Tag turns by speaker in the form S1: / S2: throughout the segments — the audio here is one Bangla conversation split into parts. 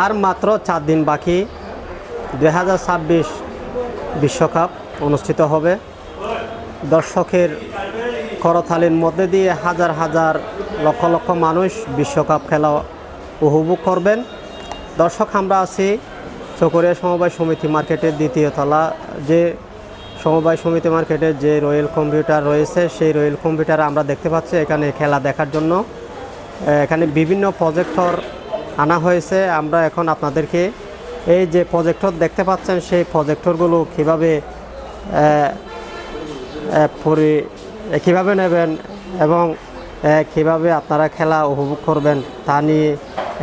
S1: আর মাত্র 4 দিন বাকি 2026 বিশ্বকাপ অনুষ্ঠিত হবে। দর্শকের করতালির মধ্যে দিয়ে হাজার হাজার লক্ষ লক্ষ মানুষ বিশ্বকাপ খেলা উপভোগ করবেন। দর্শক, আমরা আছি চকরিয়া সমবায় সমিতি মার্কেটের দ্বিতীয় তলা। যে সমবায় সমিতি মার্কেটের যে রয়্যাল কম্পিউটার রয়েছে, সেই রয়্যাল কম্পিউটার আমরা দেখতে পাচ্ছি এখানে খেলা দেখার জন্য। এখানে বিভিন্ন প্রজেক্টর আনা হয়েছে। আমরা এখন আপনাদেরকে এই যে প্রজেক্টর দেখতে পাচ্ছেন, সেই প্রজেক্টরগুলো কীভাবে নেবেন এবং কিভাবে আপনারা খেলা উপভোগ করবেন তা নিয়ে,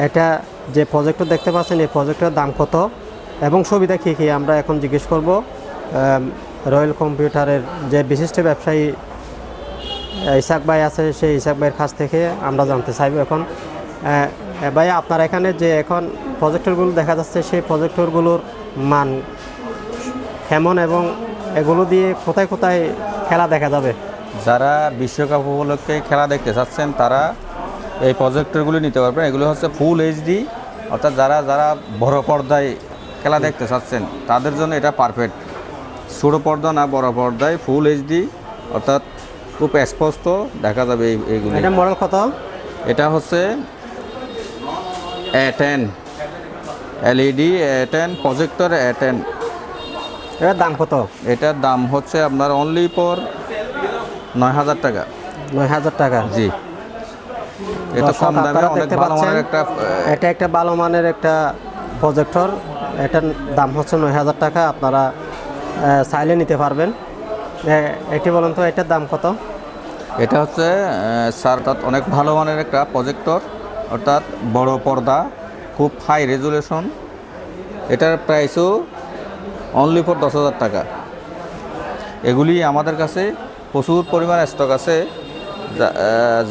S1: এটা যে প্রজেক্টর দেখতে পাচ্ছেন এই প্রজেক্টরের দাম কত এবং সুবিধা কী কী আমরা এখন জিজ্ঞেস করব রয়্যাল কম্পিউটারের যে বিশিষ্ট ব্যবসায়ী ইসাক ভাই আছে, সেই ইসাক ভাইয়ের কাছ থেকে আমরা জানতে চাইব এখন। ভাই, আপনার এখানে যে এখন প্রজেক্টরগুলো দেখা যাচ্ছে, সেই প্রজেক্টরগুলোর মান কেমন এবং এগুলো দিয়ে কোথায় কোথায় খেলা দেখা যাবে?
S2: যারা বিশ্বকাপ উপলক্ষে খেলা দেখতে চাচ্ছেন তারা এই প্রজেক্টরগুলি নিতে পারবেন। এগুলো হচ্ছে ফুল এইচডি, অর্থাৎ যারা বড় পর্দায় খেলা দেখতে চাচ্ছেন তাদের জন্য এটা পারফেক্ট। ছোটো পর্দা না, বড় পর্দায় ফুল এইচডি, অর্থাৎ খুব স্পষ্ট দেখা যাবে এইগুলো।
S1: এটা মডেল কত?
S2: এটা হচ্ছে A10 LED A10 projector A10।
S1: এটার দাম কত?
S2: এটার দাম হচ্ছে আপনার অনলি ফর 9,000 টাকা।
S1: 9,000 টাকা?
S2: জি, এটা কম দামে অনেক ভালো মানের একটা।
S1: এটা একটা ভালো মানের একটা প্রজেক্টর। এটার দাম হচ্ছে 9,000 টাকা। আপনারা চাইলে নিতে পারবেন। এটি বলুন তো, এটার দাম কত?
S2: এটা হচ্ছে স্যার, অর্থাৎ অনেক ভালো মানের একটা প্রজেক্টর, অর্থাৎ বড় পর্দা, খুব হাই রেজুলেশন। এটার প্রাইসও অনলি ফর 10,000 টাকা। এগুলি আমাদের কাছে প্রচুর পরিমাণ স্টক আছে।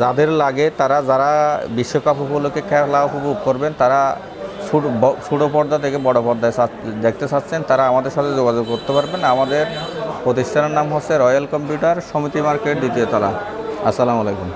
S2: যাদের লাগে, যারা বিশ্বকাপ উপলক্ষে খেলা উপভোগ করবেন, তারা ছোটো পর্দা থেকে বড় পর্দায় দেখতে চাচ্ছেন, তারা আমাদের সাথে যোগাযোগ করতে পারবেন। আমাদের প্রতিষ্ঠানের নাম হচ্ছে রয়্যাল কম্পিউটার সমিতি মার্কেট, দ্বিতীয় তলা। আসসালামু আলাইকুম।